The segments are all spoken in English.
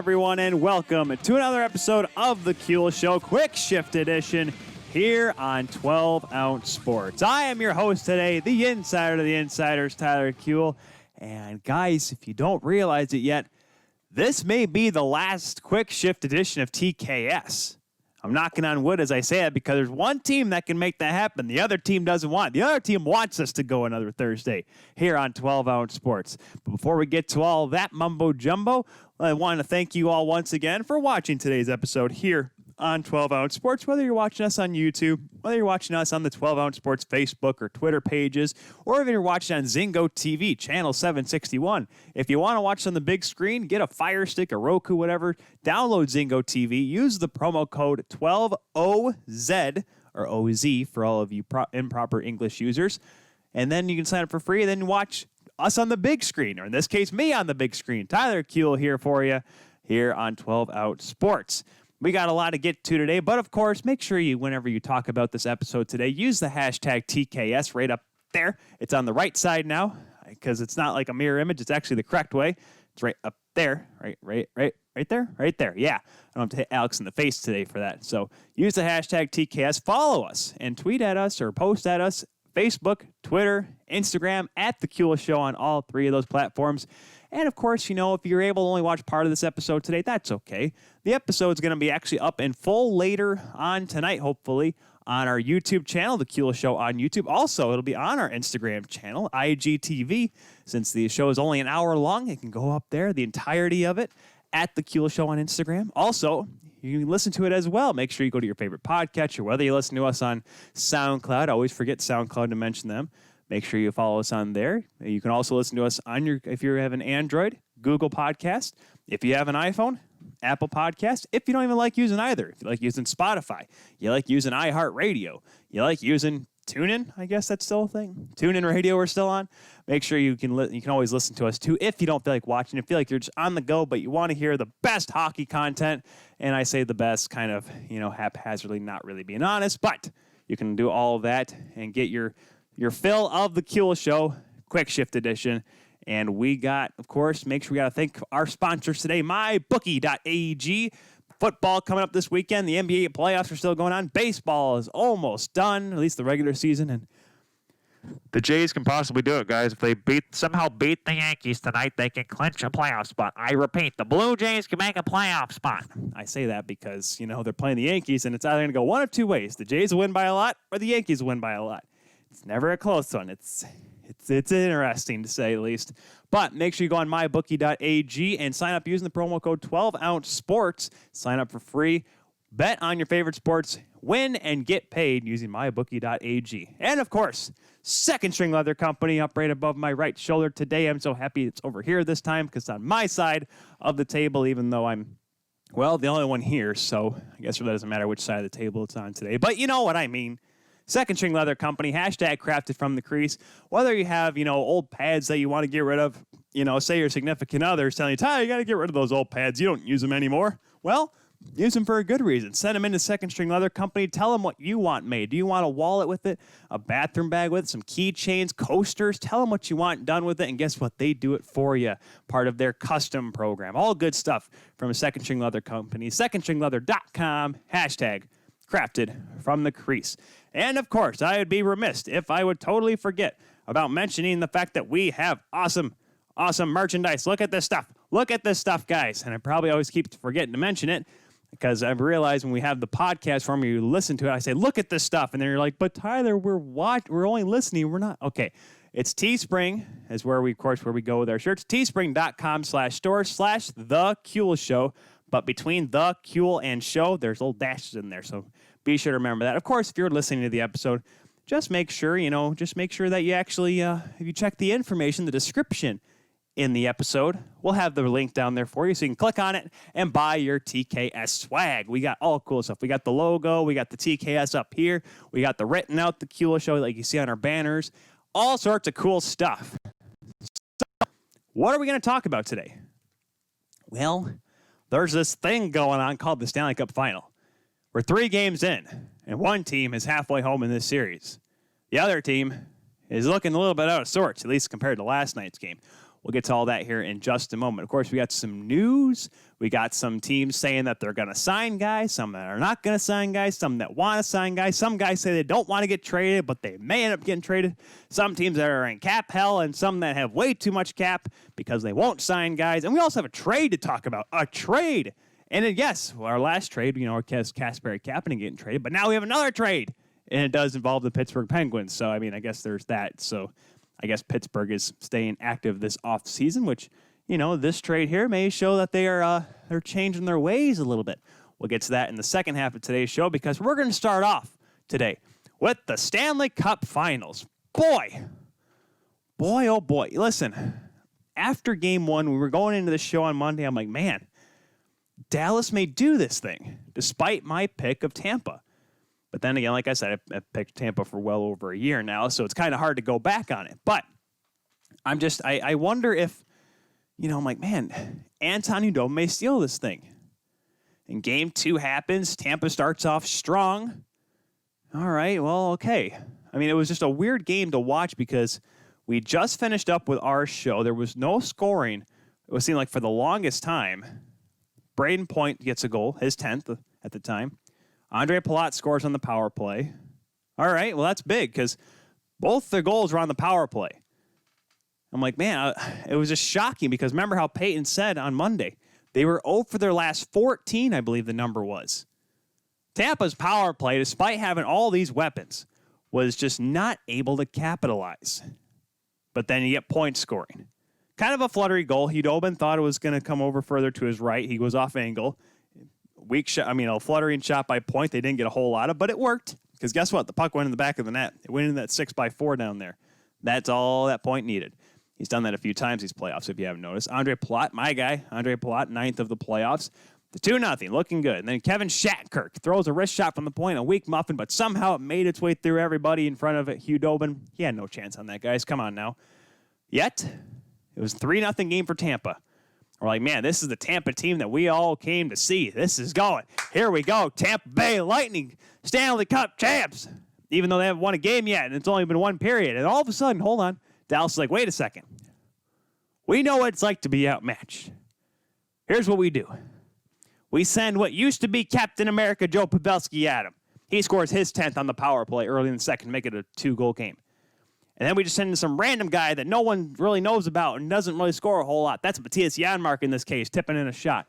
everyone, and welcome to another episode of The Kuehl Show, Quick Shift Edition, here on 12-Ounce Sports. I am your host today, the insider of the insiders, Tyler Kuehl. And guys, if you don't realize it yet, this may be the last Quick Shift Edition of TKS. I'm knocking on wood as I say it because there's one team that can make that happen. The other team doesn't want it. The other team wants us to go another Thursday here on 12-Ounce Sports. But before we get to all that mumbo jumbo, I want to thank you all once again for watching today's episode here on 12-Ounce Sports, whether you're watching us on YouTube, whether you're watching us on the 12-Ounce Sports Facebook or Twitter pages, or if you're watching on Zingo TV, channel 761. If you want to watch on the big screen, get a Fire Stick, a Roku, whatever, download Zingo TV, use the promo code 12OZ, or OZ for all of you improper English users, and then you can sign up for free and then watch us on the big screen, or in this case, me on the big screen. Tyler Kuehl here for you here on 12-Ounce Sports. We got a lot to get to today, but of course, make sure you, whenever you talk about this episode today, use the hashtag TKS right up there. It's on the right side now, because it's not like a mirror image. It's actually the correct way. It's right up there, right there. Yeah, I don't have to hit Alex in the face today for that. So use the hashtag TKS, follow us, and tweet at us or post at us, Facebook, Twitter, Instagram, at The Kuehl Show on all three of those platforms. And, of course, you know, if you're able to only watch part of this episode today, that's okay. The episode's going to be actually up in full later on tonight, hopefully, on our YouTube channel, The Kuehl Show on YouTube. Also, it'll be on our Instagram channel, IGTV. Since the show is only an hour long, it can go up there, the entirety of it, at The Kuehl Show on Instagram. Also, you can listen to it as well. Make sure you go to your favorite podcatcher, whether you listen to us on SoundCloud. Always forget SoundCloud to mention them. Make sure you follow us on there. You can also listen to us on if you have an Android, Google Podcast. If you have an iPhone, Apple Podcast. If you don't even like using either, if you like using Spotify, you like using iHeartRadio, you like using TuneIn, I guess that's still a thing. TuneIn Radio we're still on. Make sure you can always listen to us too if you don't feel like watching. If you feel like you're just on the go, but you want to hear the best hockey content, and I say the best kind of, haphazardly, not really being honest, but you can do all of that and get your fill of The Kuehl Show, Quick Shift Edition. And we got, of course, make sure we got to thank our sponsors today, mybookie.ag. Football coming up this weekend. The NBA playoffs are still going on. Baseball is almost done, at least the regular season. And the Jays can possibly do it, guys. If they somehow beat the Yankees tonight, they can clinch a playoff spot. I repeat, the Blue Jays can make a playoff spot. I say that because, they're playing the Yankees, and it's either going to go one of two ways. The Jays will win by a lot, or the Yankees will win by a lot. It's never a close one. It's interesting, to say the least. But make sure you go on mybookie.ag and sign up using the promo code 12-Ounce Sports. Sign up for free. Bet on your favorite sports. Win and get paid using mybookie.ag. And, of course, Second String Leather Company up right above my right shoulder today. I'm so happy it's over here this time because it's on my side of the table, even though I'm, the only one here. So I guess it really doesn't matter which side of the table it's on today. But you know what I mean. Second String Leather Company, hashtag crafted from the crease. Whether you have, old pads that you want to get rid of, say your significant other is telling you, Tyler, you got to get rid of those old pads. You don't use them anymore. Well, use them for a good reason. Send them into Second String Leather Company. Tell them what you want made. Do you want a wallet with it, a bathroom bag with it, some keychains, coasters? Tell them what you want done with it, and guess what? They do it for you. Part of their custom program. All good stuff from Second String Leather Company. SecondStringLeather.com, hashtag crafted from the crease. And, of course, I would be remiss if I would totally forget about mentioning the fact that we have awesome merchandise. Look at this stuff. Look at this stuff, guys. And I probably always keep forgetting to mention it because I've realized when we have the podcast form, you listen to it, I say, look at this stuff. And then you're like, but Tyler, we're only listening. We're not. Okay. It's Teespring is where we go with our shirts. Teespring.com/store/The Kuehl Show. But between The Kuehl and Show, there's little dashes in there. So be sure to remember that. Of course, if you're listening to the episode, just make sure that you actually, if you check the information, the description in the episode, we'll have the link down there for you. So you can click on it and buy your TKS swag. We got all cool stuff. We got the logo. We got the TKS up here. We got the written out The Kuehl Show like you see on our banners. All sorts of cool stuff. So, what are we going to talk about today? Well, there's this thing going on called the Stanley Cup Final. We're 3 games in, and one team is halfway home in this series. The other team is looking a little bit out of sorts, at least compared to last night's game. We'll get to all that here in just a moment. Of course, we got some news. We got some teams saying that they're going to sign guys, some that are not going to sign guys, some that want to sign guys. Some guys say they don't want to get traded, but they may end up getting traded. Some teams that are in cap hell and some that have way too much cap because they won't sign guys. And we also have a trade to talk about, a trade. And then, yes, our last trade, our Kasperi Kapanen getting traded, but now we have another trade. And it does involve the Pittsburgh Penguins. So, I guess there's that. So, I guess Pittsburgh is staying active this offseason, which, this trade here may show that they're changing their ways a little bit. We'll get to that in the second half of today's show because we're going to start off today with the Stanley Cup Finals. Boy, oh boy. Listen, after game one, we were going into the show on Monday. I'm like, man, Dallas may do this thing despite my pick of Tampa. But then again, like I said, I've picked Tampa for well over a year now, so it's kind of hard to go back on it. But I wonder if, I'm like, man, Anton Khudobin may steal this thing. And game two happens. Tampa starts off strong. All right, well, okay. It was just a weird game to watch because we just finished up with our show. There was no scoring. It was seemed like for the longest time. Braden Point gets a goal, his 10th at the time. Andre Palat scores on the power play. All right, well, that's big because both the goals were on the power play. I'm like, man, it was just shocking because remember how Peyton said on Monday, they were 0 for their last 14, I believe the number was. Tampa's power play, despite having all these weapons, was just not able to capitalize. But then you get point scoring. Kind of a fluttery goal. Khudobin thought it was going to come over further to his right. He goes off angle. Weak shot, a fluttering shot by Point. They didn't get a whole lot of, but it worked. Because guess what? The puck went in the back of the net. It went in that 6x4 down there. That's all that Point needed. He's done that a few times these playoffs, if you haven't noticed. Andre Palat, my guy, Andre Palat, 9th of the playoffs. The 2-0, looking good. And then Kevin Shattenkirk throws a wrist shot from the point, a weak muffin, but somehow it made its way through everybody in front of it. Khudobin, he had no chance on that, guys. Come on now. Yet, it was a 3-0 game for Tampa. We're like, man, this is the Tampa team that we all came to see. This is going. Here we go. Tampa Bay Lightning, Stanley Cup champs. Even though they haven't won a game yet, and it's only been one period. And all of a sudden, hold on, Dallas is like, wait a second. We know what it's like to be outmatched. Here's what we do. We send what used to be Captain America Joe Pavelski at him. He scores his 10th on the power play early in the second, make it a 2-goal game. And then we just send in some random guy that no one really knows about and doesn't really score a whole lot. That's Matthias Janmark in this case, tipping in a shot.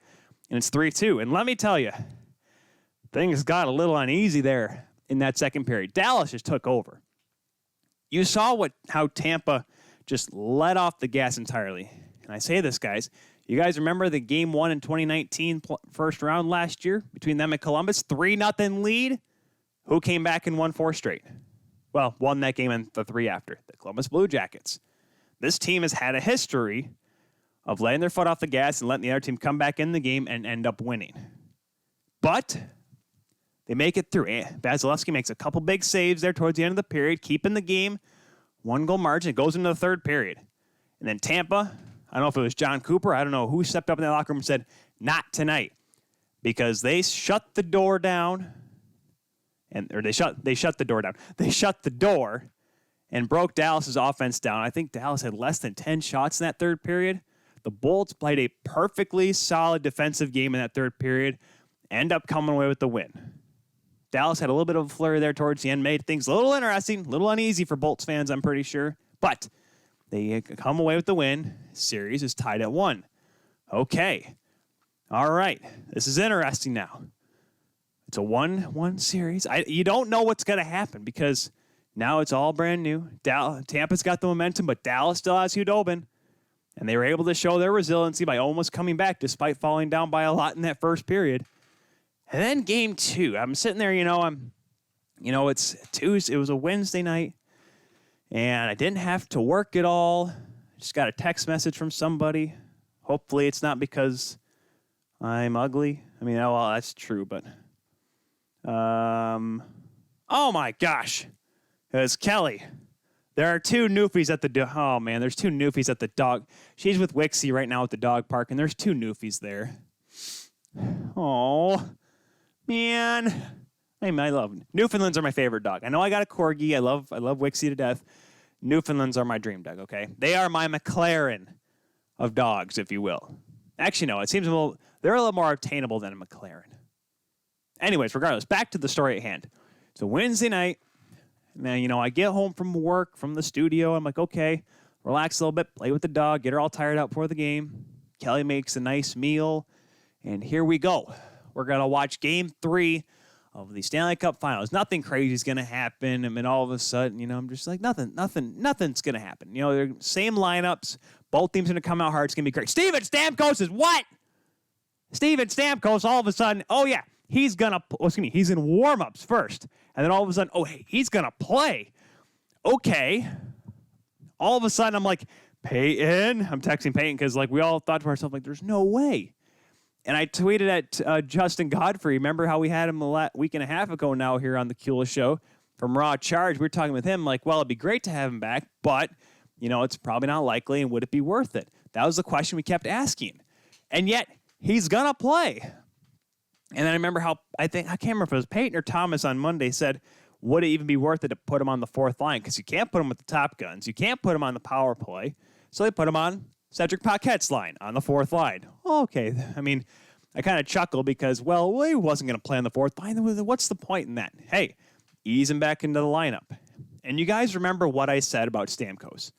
And it's 3-2. And let me tell you, things got a little uneasy there in that second period. Dallas just took over. You saw how Tampa just let off the gas entirely. And I say this, guys. You guys remember the game one in 2019 first round last year between them and Columbus? 3-0 lead. Who came back and won 4 straight? Well, won that game and the 3 after. The Columbus Blue Jackets. This team has had a history of letting their foot off the gas and letting the other team come back in the game and end up winning. But they make it through. Vasilevsky makes a couple big saves there towards the end of the period, keeping the game 1-goal margin. It goes into the third period. And then Tampa, I don't know if it was John Cooper, I don't know who stepped up in that locker room and said, not tonight. Because they shut the door down. They shut the door down. They shut the door and broke Dallas's offense down. I think Dallas had less than 10 shots in that third period. The Bolts played a perfectly solid defensive game in that third period, end up coming away with the win. Dallas had a little bit of a flurry there towards the end, made things a little interesting, a little uneasy for Bolts fans, I'm pretty sure. But they come away with the win. Series is tied at 1. Okay. All right. This is interesting now. It's a 1-1 series. You don't know what's going to happen because now it's all brand new. Tampa's got the momentum, but Dallas still has Khudobin. And they were able to show their resiliency by almost coming back despite falling down by a lot in that first period. And then game 2. I'm sitting there, it's Tuesday. It was a Wednesday night. And I didn't have to work at all. Just got a text message from somebody. Hopefully it's not because I'm ugly. Well, that's true, but... oh my gosh. It was Kelly. There are 2 newfies at there's 2 newfies at the dog. She's with Wixie right now at the dog park, and there's 2 newfies there. Oh, man. I love Newfoundlands are my favorite dog. I know I got a corgi. I love Wixie to death. Newfoundlands are my dream dog, okay? They are my McLaren. of dogs, if you will. Actually, no, it seems they're a little more obtainable than a McLaren. Anyways, regardless, back to the story at hand. So Wednesday night, now, I get home from work, from the studio. I'm like, okay, relax a little bit, play with the dog, get her all tired out before the game. Kelly makes a nice meal, and here we go. We're going to watch Game 3 of the Stanley Cup Finals. Nothing crazy is going to happen, and then all of a sudden, I'm just like, nothing's going to happen. They're same lineups. Both teams are going to come out hard. It's going to be great. Steven Stamkos is what? Steven Stamkos, all of a sudden, oh, yeah, he's in warm-ups first. And then all of a sudden, oh, hey, he's going to play. Okay. All of a sudden, I'm like, Peyton. I'm texting Peyton because, we all thought to ourselves, there's no way. And I tweeted at Justin Godfrey. Remember how we had him a week and a half ago now here on the Kula Show from Raw Charge? We were talking with him well, it'd be great to have him back, but, it's probably not likely, and would it be worth it? That was the question we kept asking. And yet, he's going to play. And then I remember I can't remember if it was Peyton or Thomas on Monday said, would it even be worth it to put him on the fourth line? Because you can't put him with the top guns. You can't put him on the power play. So they put him on Cedric Paquette's line on the fourth line. Okay. I kind of chuckle because, he wasn't going to play on the fourth line. What's the point in that? Hey, ease him back into the lineup. And you guys remember what I said about Stamkos.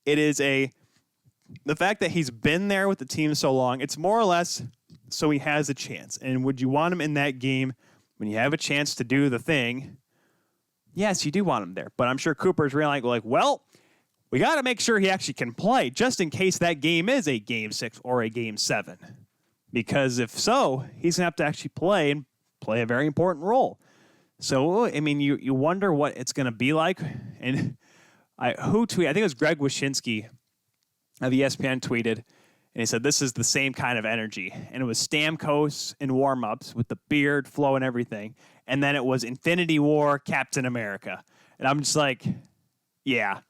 It is the fact that he's been there with the team so long, it's more or less so he has a chance. And would you want him in that game when you have a chance to do the thing? Yes, you do want him there. But I'm sure Cooper's really we got to make sure he actually can play just in case that game is a Game 6 or a Game 7. Because if so, he's going to have to actually play and play a very important role. So, you wonder what it's going to be like. And I think it was Greg Wyshynski of ESPN tweeted, and he said, this is the same kind of energy. And it was Stamkos in warm-ups with the beard flow and everything. And then it was Infinity War, Captain America. And I'm just like, yeah.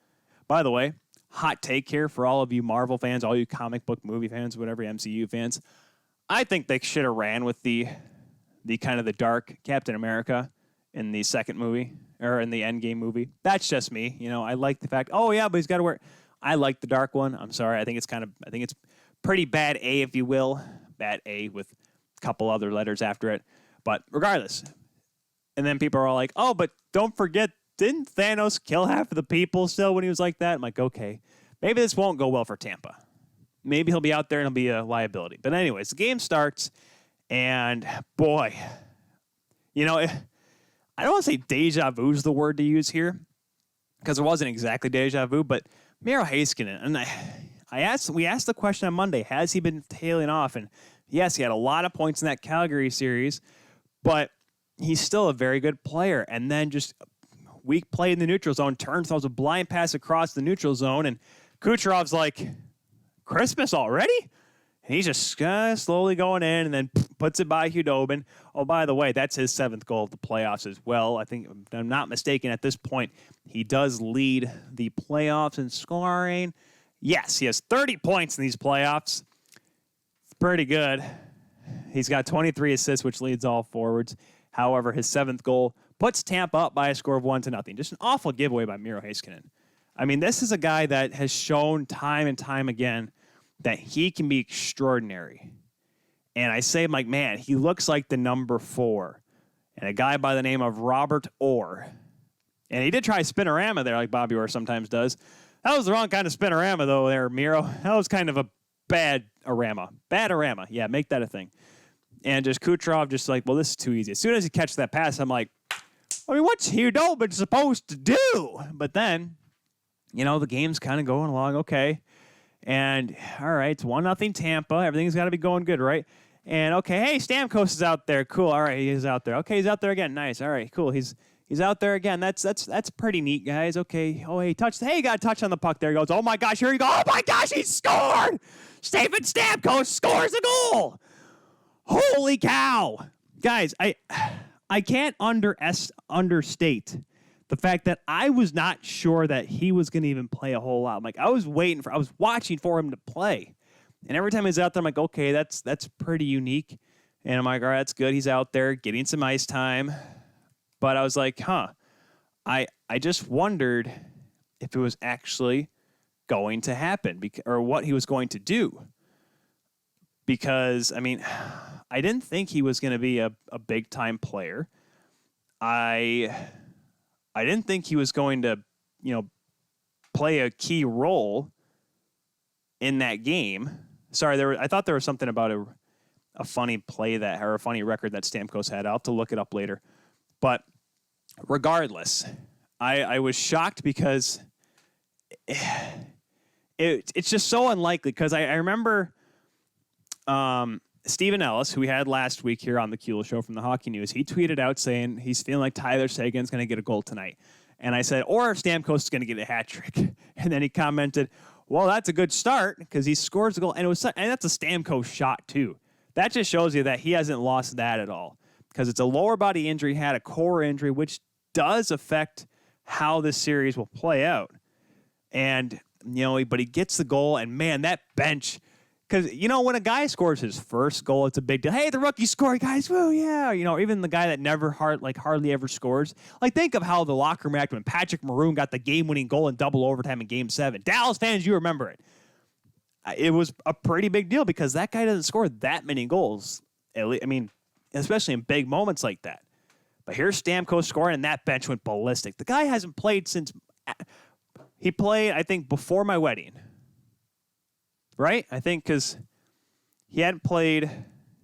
By the way, hot take here for all of you Marvel fans, all you comic book movie fans, whatever, MCU fans. I think they should have ran with the kind of the dark Captain America in the second movie, or in the Endgame movie. That's just me. I like the fact, but he's got to wear. I like the dark one. I'm sorry. I think it's pretty bad A, if you will. Bad A with a couple other letters after it. But regardless. And then people are all like, but don't forget, didn't Thanos kill half of the people still when he was like that? I'm like, okay, maybe this won't go well for Tampa. Maybe he'll be out there and he'll be a liability. But anyways, the game starts, and boy, I don't want to say deja vu is the word to use here, because it wasn't exactly deja vu, but Miro Heiskanen, and we asked the question on Monday, has he been tailing off? And yes, he had a lot of points in that Calgary series, but he's still a very good player. And then just weak play in the neutral zone, throws a blind pass across the neutral zone, and Kucherov's like, Christmas already? And he's just slowly going in and then puts it by Khudobin. Oh, by the way, that's his 7th goal of the playoffs as well. I think, if I'm not mistaken, at this point, he does lead the playoffs in scoring. Yes, he has 30 points in these playoffs. It's pretty good. He's got 23 assists, which leads all forwards. However, his 7th goal puts Tampa up by a score of 1-0. Just an awful giveaway by Miro Heiskanen. This is a guy that has shown time and time again that he can be extraordinary. And I say, man, he looks like the number 4. And a guy by the name of Robert Orr. And he did try spinorama there like Bobby Orr sometimes does. That was the wrong kind of spinorama, though, there, Miro. That was kind of a bad arama. Bad arama. Yeah, make that a thing. And just Kucherov just this is too easy. As soon as he catches that pass, I'm like, what's Khudobin supposed to do? But then, the game's kind of going along okay. And, all right, it's 1-0 Tampa. Everything's got to be going good, right? And, okay, hey, Stamkos is out there. Cool, all right, he's out there. Okay, he's out there again. Nice, all right, cool. He's out there again. That's pretty neat, guys. Okay, he got a touch on the puck there. He goes, oh, my gosh, here you go. Oh, my gosh, he scored! Steven Stamkos scores a goal! Holy cow! Guys, I can't understate the fact that I was not sure that he was going to even play a whole lot. I was watching for him to play. And every time he's out there, I'm like, okay, that's pretty unique. And I'm like, all right, that's good. He's out there getting some ice time. But I was like, I just wondered if it was actually going to happen or what he was going to do. Because, I mean, I didn't think he was going to be a big-time player. I didn't think he was going to, play a key role in that game. Sorry, I thought there was something about a funny play or a funny record that Stamkos had. I'll have to look it up later. But regardless, I was shocked because it's just so unlikely. Because I remember Stephen Ellis, who we had last week here on the Kuehl Show from the Hockey News, he tweeted out saying he's feeling like Tyler Seguin's going to get a goal tonight. And I said, or Stamkos is going to get a hat trick. And then he commented, well, that's a good start because he scores a goal. And that's a Stamkos shot, too. That just shows you that he hasn't lost that at all because it's a lower body injury, had a core injury, which does affect how this series will play out. And, but he gets the goal, and, man, that bench – because, when a guy scores his first goal, it's a big deal. Hey, the rookie scored, guys. Woo, yeah. Even the guy that hardly ever scores. Like, think of how the locker room reacted when Patric Maroon got the game-winning goal in double overtime in Game 7. Dallas fans, you remember it. It was a pretty big deal because that guy doesn't score that many goals. Especially in big moments like that. But here's Stamkos scoring, and that bench went ballistic. The guy hasn't played since he played, I think, before my wedding. Right? I think because he hadn't played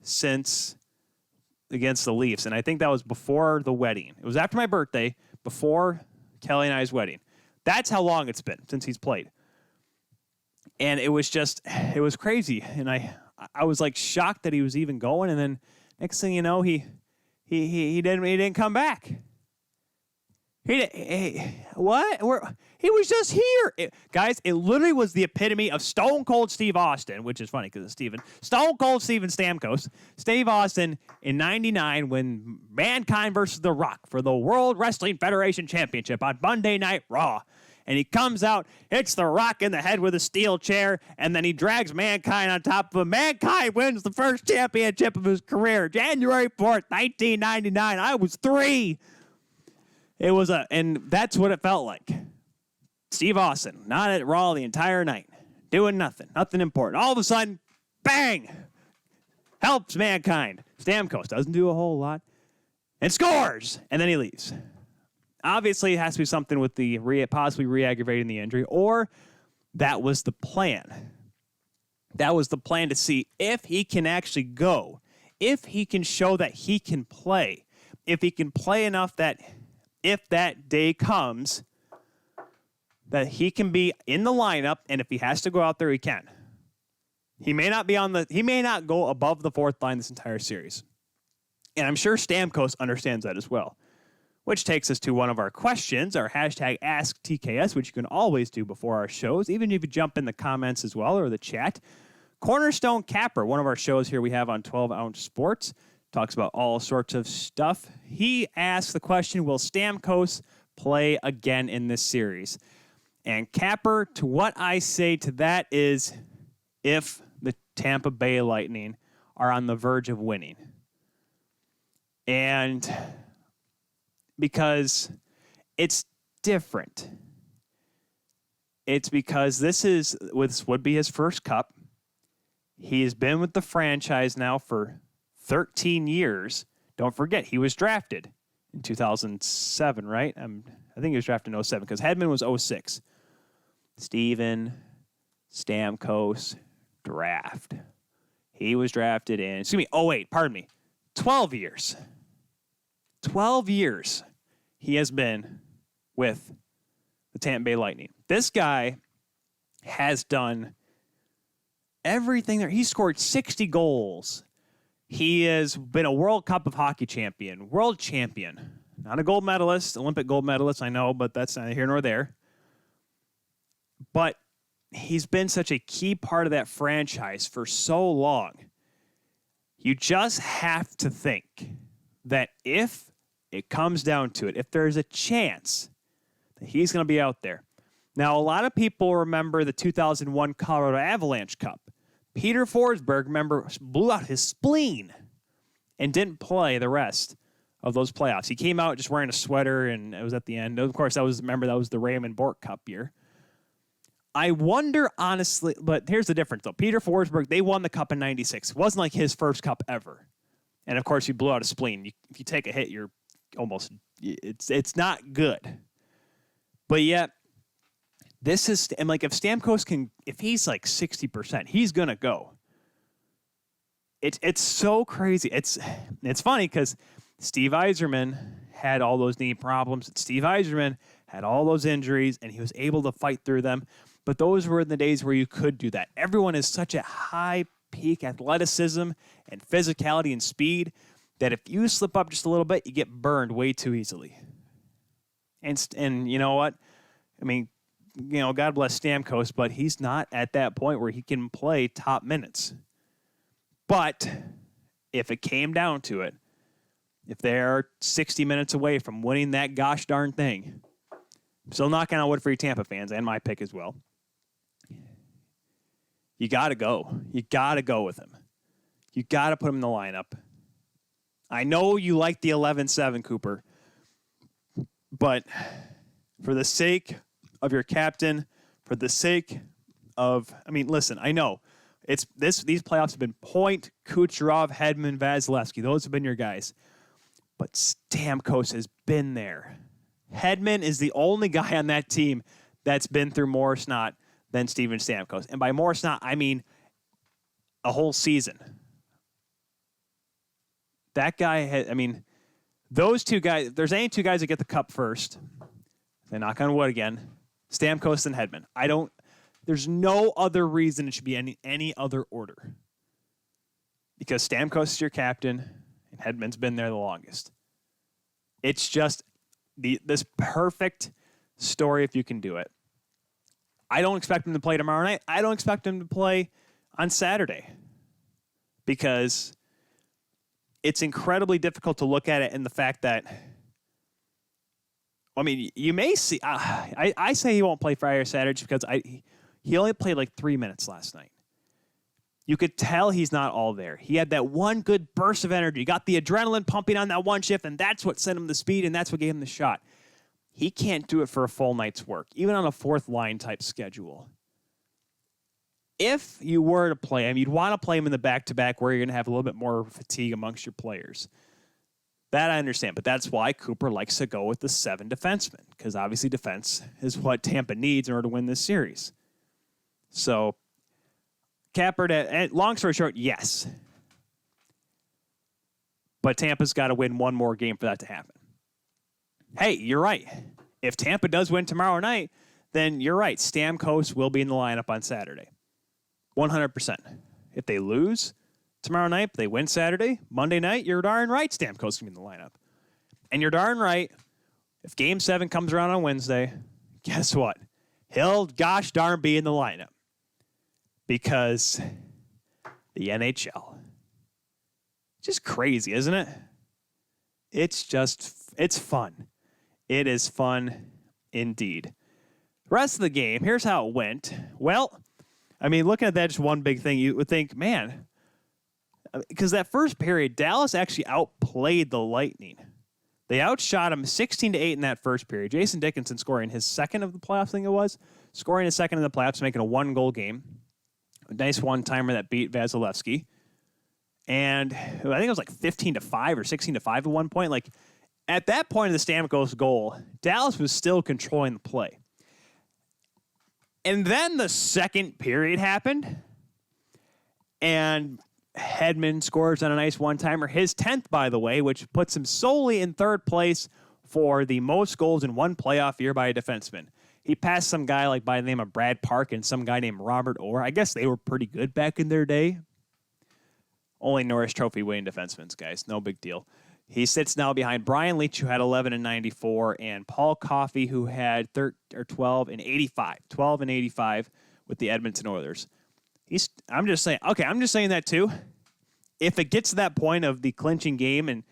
since against the Leafs, and I think that was before the wedding. It was after my birthday, before Kelly and I's wedding. That's how long it's been since he's played. And it was crazy. And I was like shocked that he was even going, and then next thing you know, he didn't come back. What? He was just here. Guys, it literally was the epitome of Stone Cold Steve Austin, which is funny because it's Steven. Stone Cold Steven Stamkos. Steve Austin in 99 when Mankind versus The Rock for the World Wrestling Federation Championship on Monday Night Raw. And he comes out, hits The Rock in the head with a steel chair, and then he drags Mankind on top of him. Mankind wins the first championship of his career. January 4th, 1999. I was 3. And that's what it felt like. Steve Austin, not at Raw the entire night, doing nothing important. All of a sudden, bang, helps Mankind. Stamkos doesn't do a whole lot and scores, and then he leaves. Obviously, it has to be something with the possibly re-aggravating the injury, or that was the plan. That was the plan to see if he can actually go, if he can show that he can play, if he can play enough that if that day comes, that he can be in the lineup, and if he has to go out there, he can. He may not go above the fourth line this entire series. And I'm sure Stamkos understands that as well. Which takes us to one of our questions, our hashtag AskTKS, which you can always do before our shows, even if you jump in the comments as well or the chat. Cornerstone Capper, one of our shows here we have on 12 Ounce Sports, talks about all sorts of stuff. He asks the question, will Stamkos play again in this series? And Capper, to what I say to that is if the Tampa Bay Lightning are on the verge of winning. And because it's different. It's because this would be his first cup. He has been with the franchise now for 13 years. Don't forget, he was drafted in 2007, right? I think he was drafted in 07 because Hedman was 06. Steven Stamkos draft. He was drafted in, 12 years. 12 years he has been with the Tampa Bay Lightning. This guy has done everything there. He scored 60 goals. He has been a World Cup of Hockey champion, world champion. Not a gold medalist, Olympic gold medalist, I know, but that's neither here nor there. But he's been such a key part of that franchise for so long. You just have to think that if it comes down to it, if there's a chance that he's going to be out there. Now, a lot of people remember the 2001 Colorado Avalanche Cup. Peter Forsberg, remember, blew out his spleen and didn't play the rest of those playoffs. He came out just wearing a sweater, and it was at the end. Of course, that was the Raymond Bourque Cup year. I wonder, honestly, but here's the difference, though. Peter Forsberg, they won the Cup in 96. It wasn't like his first Cup ever. And, of course, you blew out a spleen. If you take a hit, you're almost – it's not good. But yet, this is – and, like, if Stamkos can – if he's, like, 60%, he's going to go. It's so crazy. It's funny because Steve Yzerman had all those knee problems. Steve Yzerman had all those injuries, and he was able to fight through them. But those were the days where you could do that. Everyone is such a high peak athleticism and physicality and speed that if you slip up just a little bit, you get burned way too easily. And you know what? I mean, God bless Stamkos, but he's not at that point where he can play top minutes. But if it came down to it, if they're 60 minutes away from winning that gosh darn thing, I'm still knocking on wood for you Tampa fans and my pick as well. You got to go. You got to go with him. You got to put him in the lineup. I know you like the 11-7, Cooper, but for the sake of your captain, for the sake of, listen, I know these playoffs have been Point, Kucherov, Hedman, Vasilevsky. Those have been your guys. But Stamkos has been there. Hedman is the only guy on that team that's been through more snot than Steven Stamkos. And by more snot, I mean a whole season. That guy those two guys, if there's any two guys that get the cup first, they knock on wood again, Stamkos and Hedman. There's no other reason it should be any other order. Because Stamkos is your captain, and Hedman's been there the longest. It's just this perfect story if you can do it. I don't expect him to play tomorrow night. I don't expect him to play on Saturday. Because it's incredibly difficult to look at it in the fact that, you may see, I say he won't play Friday or Saturday because he only played like 3 minutes last night. You could tell he's not all there. He had that one good burst of energy. He got the adrenaline pumping on that one shift, and that's what sent him the speed, and that's what gave him the shot. He can't do it for a full night's work, even on a fourth line type schedule. If you were to play him, you'd want to play him in the back-to-back where you're going to have a little bit more fatigue amongst your players. That I understand, but that's why Cooper likes to go with the 7 defensemen, because obviously defense is what Tampa needs in order to win this series. So, long story short, yes. But Tampa's got to win one more game for that to happen. Hey, you're right. If Tampa does win tomorrow night, then you're right. Stamkos will be in the lineup on Saturday. 100%. If they lose tomorrow night, they win Saturday, Monday night, you're darn right Stamkos can be in the lineup. And you're darn right, if Game 7 comes around on Wednesday, guess what? He'll gosh darn be in the lineup. Because the NHL. Just crazy, isn't it? It's fun. It is fun indeed. Rest of the game, here's how it went. Well, looking at that, just one big thing, you would think, man, because that first period, Dallas actually outplayed the Lightning. They outshot them 16-8 in that first period. Jason Dickinson scoring his second of the playoffs, I think it was. Scoring his second in the playoffs, making a 1-goal game. A nice one-timer that beat Vasilevsky. And I think it was like 15-5 or 16-5 at one point. Like, at that point of the Stamkos goal, Dallas was still controlling the play. And then the second period happened. And Hedman scores on a nice one-timer. His 10th, by the way, which puts him solely in third place for the most goals in one playoff year by a defenseman. He passed some guy like by the name of Brad Park and some guy named Robert Orr. I guess they were pretty good back in their day. Only Norris Trophy winning defensemen, guys. No big deal. He sits now behind Brian Leetch, who had 11 and 94, and Paul Coffey, who had 12 and 85. 12 and 85 with the Edmonton Oilers. I'm just saying that too. If it gets to that point of the clinching game and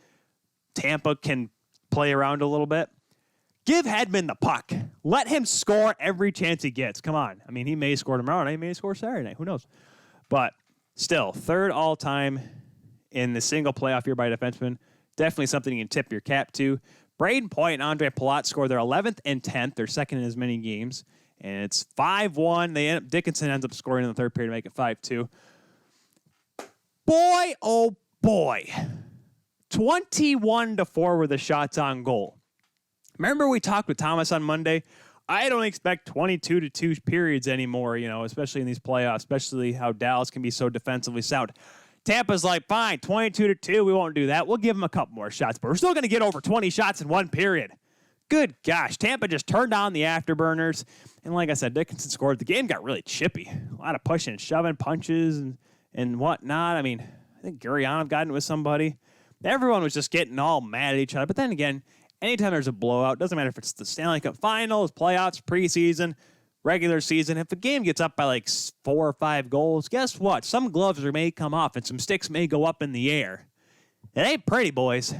Tampa can play around a little bit, give Hedman the puck. Let him score every chance he gets. Come on. He may score tomorrow night. He may score Saturday night. Who knows? But still, third all-time in the single playoff year by a defenseman. Definitely something you can tip your cap to. Braden Point and Andre Palat scored their 11th and 10th. They're second in as many games. and it's 5-1. Dickinson ends up scoring in the third period to make it 5-2. Boy, oh boy. 21-4 were the shots on goal. Remember we talked with Thomas on Monday? I don't expect 22-2 periods anymore, especially in these playoffs, especially how Dallas can be so defensively sound. Tampa's like, fine, 22-2, we won't do that. We'll give them a couple more shots, but we're still going to get over 20 shots in one period. Good gosh, Tampa just turned on the afterburners. And like I said, Dickinson scored. The game got really chippy. A lot of pushing and shoving, punches and whatnot. I mean, I think Gurianov got in with somebody. Everyone was just getting all mad at each other. But then again, anytime there's a blowout, doesn't matter if it's the Stanley Cup Finals, playoffs, preseason, regular season. If a game gets up by like 4 or 5 goals, guess what? Some gloves may come off and some sticks may go up in the air. It ain't pretty, boys.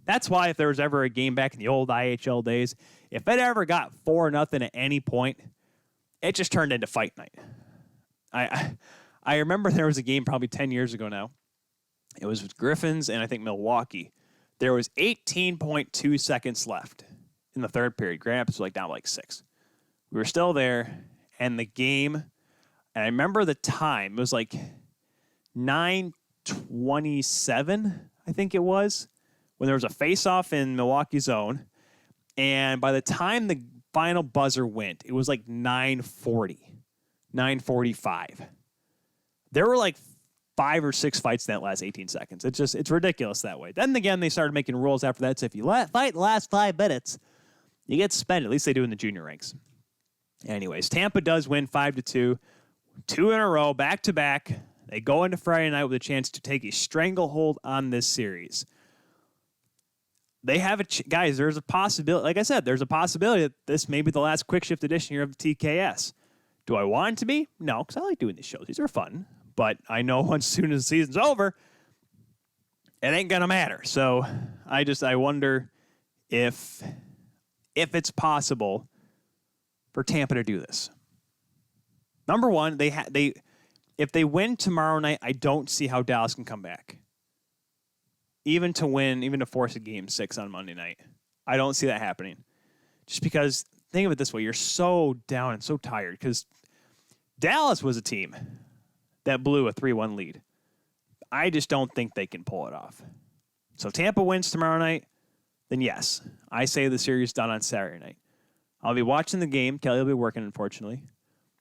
That's why if there was ever a game back in the old IHL days, if it ever got 4-0 at any point, it just turned into fight night. I remember there was a game probably 10 years ago now. It was with Griffins and I think Milwaukee. There was 18.2 seconds left in the third period. Grand Rapids was down like 6. We were still there, and the game, and I remember the time, it was 9:27, I think it was, when there was a face-off in Milwaukee's zone, and by the time the final buzzer went, it was 9:40, 9:45. There were 5 or 6 fights in that last 18 seconds. It's ridiculous that way. Then again, they started making rules after that. So if you fight the last 5 minutes, you get suspended. At least they do in the junior ranks. Anyways, Tampa does win 5-2. 2 in a row, back-to-back. They go into Friday night with a chance to take a stranglehold on this series. They have guys, there's a possibility, like I said, there's a possibility that this may be the last quick shift edition here of the TKS. Do I want it to be? No, because I like doing these shows. These are fun. But I know as soon as the season's over, it ain't going to matter. So I wonder if it's possible for Tampa to do this. Number one, if they win tomorrow night, I don't see how Dallas can come back. Even to force a game 6 on Monday night. I don't see that happening. Just because, think of it this way, you're so down and so tired. Because Dallas was a team that blew a 3-1 lead. I just don't think they can pull it off. So if Tampa wins tomorrow night, then yes, I say the series done on Saturday night. I'll be watching the game. Kelly will be working, unfortunately.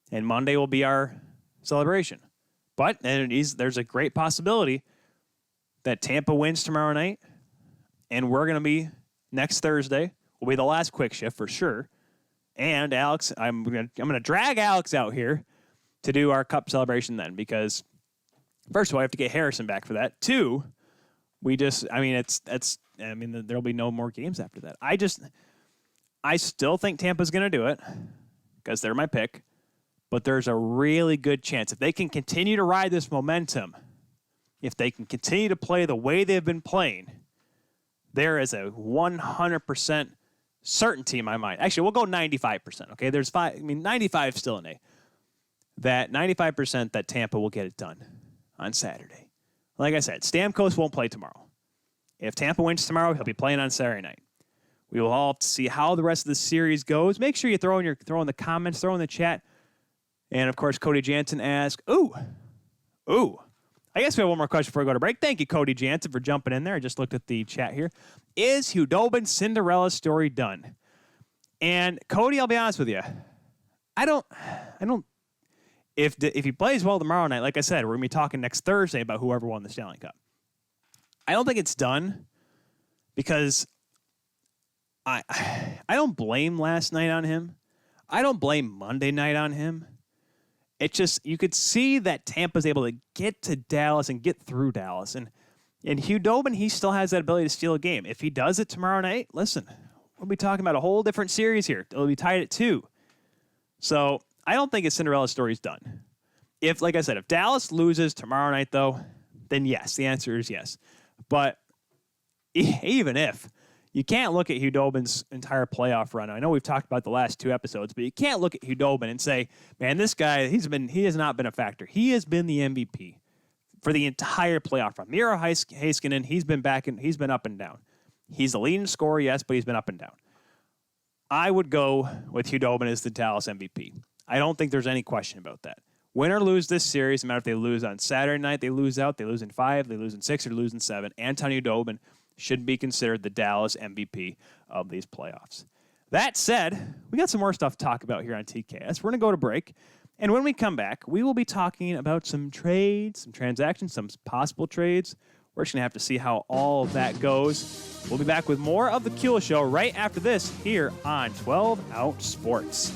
And Monday will be our celebration. But there's a great possibility that Tampa wins tomorrow night, and we're going to be next Thursday. Will be the last quick shift for sure. And Alex, I'm going to drag Alex out here to do our cup celebration then, because first of all, I have to get Harrison back for that. 2, there'll be no more games after that. I still think Tampa's going to do it because they're my pick, but there's a really good chance if they can continue to ride this momentum, if they can continue to play the way they've been playing, there is a 100% certainty in my mind. Actually, we'll go 95%. Okay, 95 is still an A. That 95% that Tampa will get it done on Saturday. Like I said, Stamkos won't play tomorrow. If Tampa wins tomorrow, he'll be playing on Saturday night. We will all have to see how the rest of the series goes. Make sure you throw in the comments, throw in the chat. And, of course, Cody Jansen asked, ooh. I guess we have one more question before we go to break. Thank you, Cody Jansen, for jumping in there. I just looked at the chat here. Is Khudobin's Cinderella story done? And, Cody, I'll be honest with you. I don't. If he plays well tomorrow night, like I said, we're going to be talking next Thursday about whoever won the Stanley Cup. I don't think it's done because I don't blame last night on him. I don't blame Monday night on him. It just, you could see that Tampa's able to get to Dallas and get through Dallas. And Khudobin, he still has that ability to steal a game. If he does it tomorrow night, listen, we'll be talking about a whole different series here. It'll be tied at 2. So I don't think his Cinderella story's done. Like I said, if Dallas loses tomorrow night, though, then yes, the answer is yes. But even if, you can't look at Khudobin's entire playoff run. I know we've talked about the last 2 episodes, but you can't look at Khudobin and say, man, this guy, he has not been a factor. He has been the MVP for the entire playoff run. Miro Heiskanen, he's been up and down. He's the leading scorer, yes, but he's been up and down. I would go with Khudobin as the Dallas MVP. I don't think there's any question about that. Win or lose this series, no matter if they lose on Saturday night, they lose out, they lose in 5, they lose in 6, or lose in 7, Antonio Khudobin should be considered the Dallas MVP of these playoffs. That said, we got some more stuff to talk about here on TKS. We're going to go to break, and when we come back, we will be talking about some trades, some transactions, some possible trades. We're just going to have to see how all of that goes. We'll be back with more of the Kuehl Show right after this here on 12 Ounce Sports.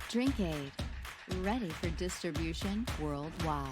Drink Aid, ready for distribution worldwide.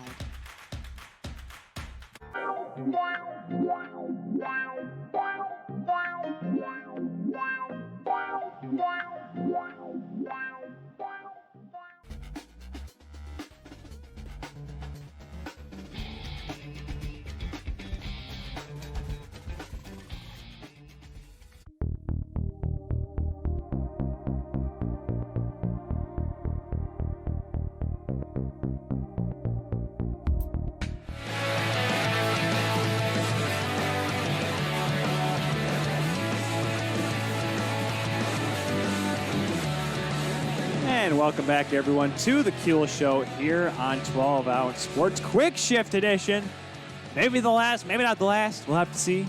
And welcome back, everyone, to the Kuehl Show here on 12 Ounce Sports Quick Shift Edition. Maybe the last, maybe not the last. We'll have to see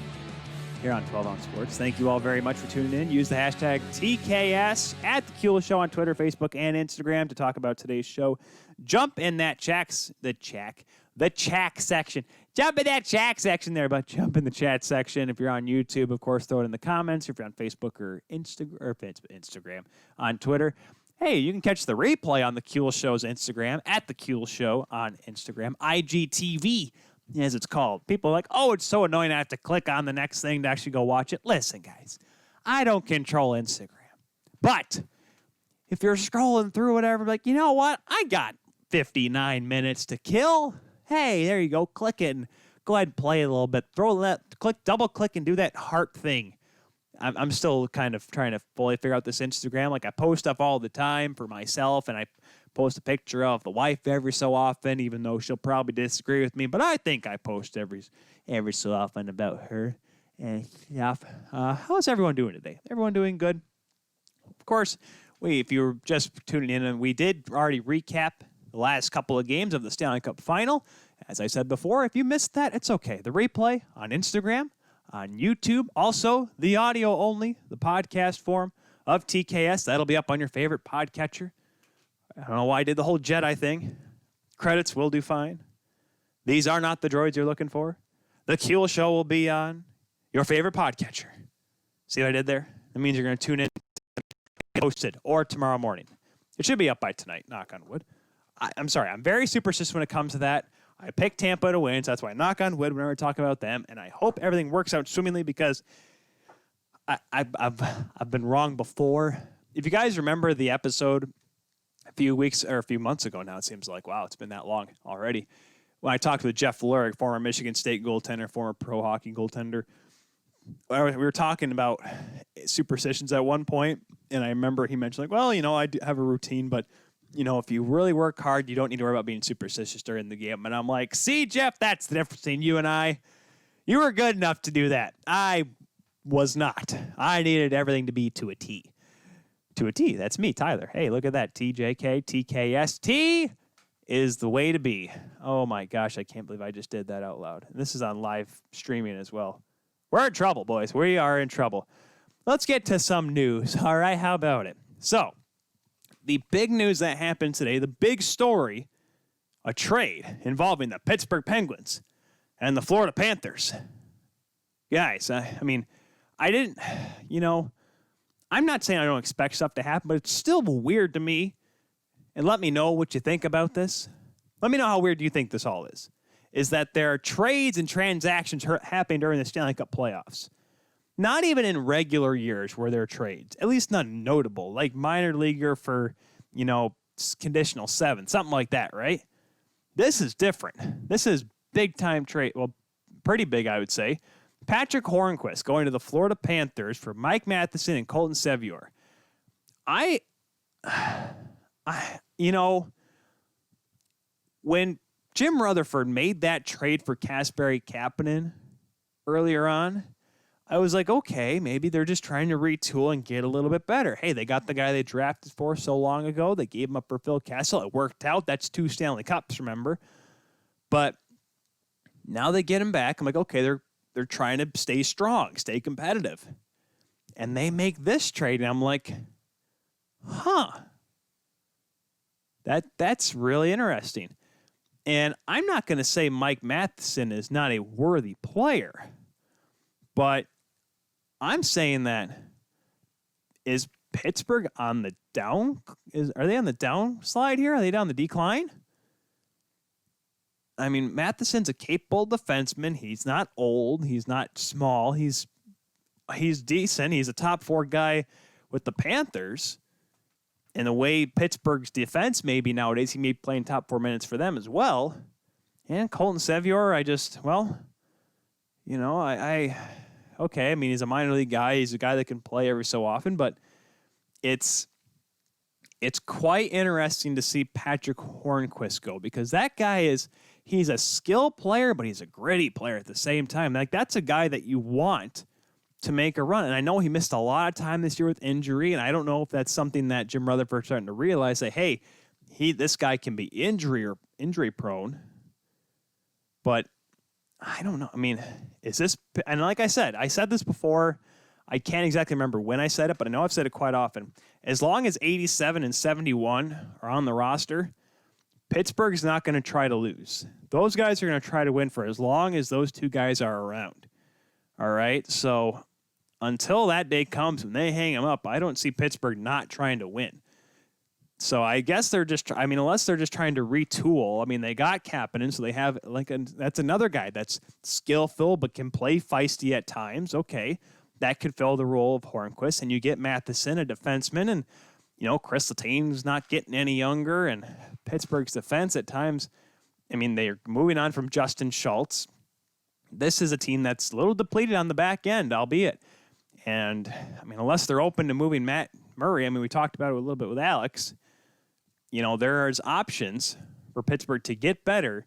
here on 12 Ounce Sports. Thank you all very much for tuning in. Use the hashtag TKS at the Kuehl Show on Twitter, Facebook, and Instagram to talk about today's show. Jump in that chat section. Jump in that chat section there, but jump in the chat section. If you're on YouTube, of course, throw it in the comments. If you're on Facebook or Instagram, on Twitter, hey, you can catch the replay on the Kuehl Show's Instagram, at the Kuehl Show on Instagram, IGTV, as it's called. People are like, oh, it's so annoying I have to click on the next thing to actually go watch it. Listen, guys, I don't control Instagram. But if you're scrolling through whatever, like, you know what? I got 59 minutes to kill. Hey, there you go. Click it and go ahead and play a little bit. Double click and do that heart thing. I'm still kind of trying to fully figure out this Instagram. Like, I post stuff all the time for myself, and I post a picture of the wife every so often, even though she'll probably disagree with me. But I think I post every so often about her. And yeah, how's everyone doing today? Everyone doing good? Of course, if you were just tuning in, and we did already recap the last couple of games of the Stanley Cup Final. As I said before, if you missed that, it's okay. The replay on Instagram, on YouTube, also the audio only, the podcast form of TKS. That'll be up on your favorite podcatcher. I don't know why I did the whole Jedi thing. Credits will do fine. These are not the droids you're looking for. The Kuehl Show will be on your favorite podcatcher. See what I did there? That means you're going to tune in, posted, or tomorrow morning. It should be up by tonight, knock on wood. I'm sorry, I'm very superstitious when it comes to that. I picked Tampa to win, so that's why I knock on wood whenever I talk about them, and I hope everything works out swimmingly because I've been wrong before. If you guys remember the episode a few months ago now, it seems like, wow, it's been that long already, when I talked with Jeff Fleury, former Michigan State goaltender, former pro hockey goaltender, we were talking about superstitions at one point, and I remember he mentioned, like, well, I do have a routine, but, if you really work hard, you don't need to worry about being superstitious during the game. And I'm like, see, Jeff, that's the difference between you and I. You were good enough to do that. I was not. I needed everything to be to a T. To a T. That's me, Tyler. Hey, look at that. TJK, TKS. T is the way to be. Oh, my gosh. I can't believe I just did that out loud. And this is on live streaming as well. We're in trouble, boys. We are in trouble. Let's get to some news. All right, how about it? So, the big news that happened today, the big story, a trade involving the Pittsburgh Penguins and the Florida Panthers. Guys, I didn't, I'm not saying I don't expect stuff to happen, but it's still weird to me. And let me know what you think about this. Let me know how weird you think this all is. Is that there are trades and transactions happening during the Stanley Cup playoffs. Not even in regular years where there are trades. At least none notable. Like minor leaguer for, conditional 7. Something like that, right? This is different. This is big-time trade. Well, pretty big, I would say. Patric Hornqvist going to the Florida Panthers for Mike Matheson and Colton Sevior. When Jim Rutherford made that trade for Kasperi Kapanen earlier on, I was like, okay, maybe they're just trying to retool and get a little bit better. Hey, they got the guy they drafted for so long ago. They gave him up for Phil Kessel. It worked out. That's 2 Stanley Cups, remember? But now they get him back. I'm like, okay, they're trying to stay strong, stay competitive. And they make this trade, and I'm like, that's really interesting. And I'm not going to say Mike Matheson is not a worthy player, but I'm saying that is Pittsburgh on the down? Are they on the downslide here? Are they down the decline? I mean, Matheson's a capable defenseman. He's not old. He's not small. He's decent. He's a top 4 guy with the Panthers. And the way Pittsburgh's defense may be nowadays, he may be playing top 4 minutes for them as well. And Colton Sevior, okay. I mean, he's a minor league guy. He's a guy that can play every so often, but it's quite interesting to see Patric Hornqvist go because that guy he's a skill player, but he's a gritty player at the same time. Like, that's a guy that you want to make a run. And I know he missed a lot of time this year with injury, and I don't know if that's something that Jim Rutherford's starting to realize, that, hey, this guy can be injury prone. But I don't know. I mean, is this, and like I said this before, I can't exactly remember when I said it, but I know I've said it quite often. As long as 87 and 71 are on the roster, Pittsburgh's not going to try to lose. Those guys are going to try to win for as long as those 2 guys are around. All right? So until that day comes when they hang them up, I don't see Pittsburgh not trying to win. So I guess they're just, unless they're just trying to retool. I mean, they got Kapanen, so they have, that's another guy that's skillful but can play feisty at times. Okay, that could fill the role of Hornqvist. And you get Matheson, a defenseman, and, Chris Letang's not getting any younger. And Pittsburgh's defense at times, they're moving on from Justin Schultz. This is a team that's a little depleted on the back end, albeit. And, unless they're open to moving Matt Murray, we talked about it a little bit with Alex. There's options for Pittsburgh to get better,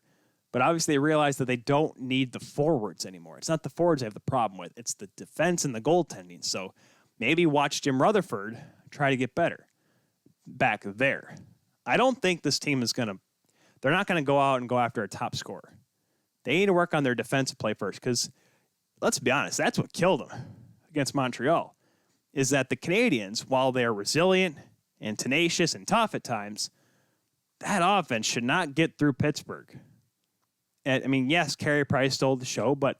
but obviously they realize that they don't need the forwards anymore. It's not the forwards they have the problem with. It's the defense and the goaltending. So maybe watch Jim Rutherford try to get better back there. I don't think this team they're not going to go out and go after a top scorer. They need to work on their defensive play first because, let's be honest, that's what killed them against Montreal, is that the Canadians, while they're resilient and tenacious and tough at times, that offense should not get through Pittsburgh. And, yes, Carey Price stole the show, but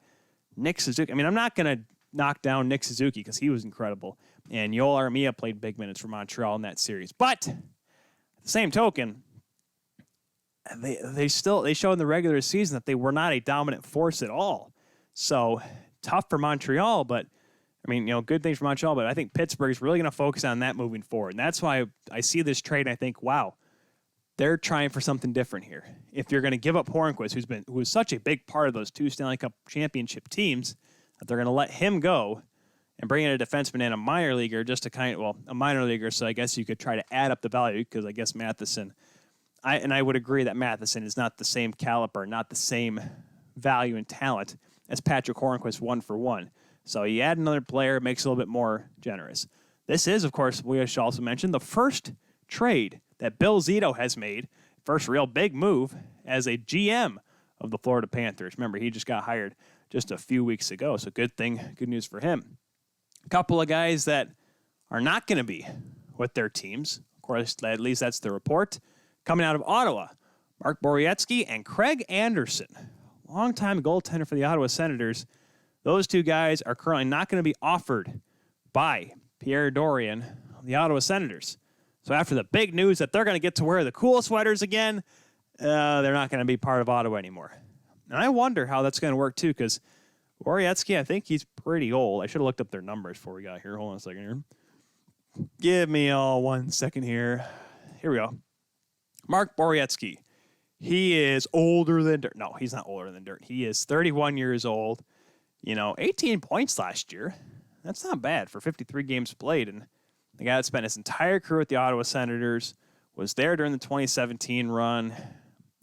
Nick Suzuki, I'm not going to knock down Nick Suzuki because he was incredible. And Yoel Armia played big minutes for Montreal in that series. But Same token, they showed in the regular season that they were not a dominant force at all. So tough for Montreal, but I mean, good things for Montreal, but I think Pittsburgh is really going to focus on that moving forward. And that's why I see this trade and I think, wow, they're trying for something different here. If you're going to give up Hornqvist, who was such a big part of those 2 Stanley Cup championship teams, that they're going to let him go and bring in a defenseman and a minor leaguer a minor leaguer, so I guess you could try to add up the value because I guess Matheson, I would agree that Matheson is not the same caliber, not the same value and talent as Patric Hornqvist 1-for-1. So you add another player, it makes it a little bit more generous. This is, of course, we should also mention, the first trade that Bill Zito has made, first real big move as a GM of the Florida Panthers. Remember, he just got hired just a few weeks ago, so good news for him. A couple of guys that are not going to be with their teams, of course, at least that's the report, coming out of Ottawa, Mark Borowiecki and Craig Anderson, longtime goaltender for the Ottawa Senators. Those 2 guys are currently not going to be offered by Pierre Dorion of the Ottawa Senators. So after the big news that they're going to get to wear the cool sweaters again, they're not going to be part of Ottawa anymore. And I wonder how that's going to work, too, because Borowiecki, I think he's pretty old. I should have looked up their numbers before we got here. Hold on a second here. Give me 1 second here. Here we go. Mark Borowiecki. He is older than dirt. No, he's not older than dirt. He is 31 years old. 18 points last year. That's not bad for 53 games played. And the guy that spent his entire career with the Ottawa Senators, was there during the 2017 run.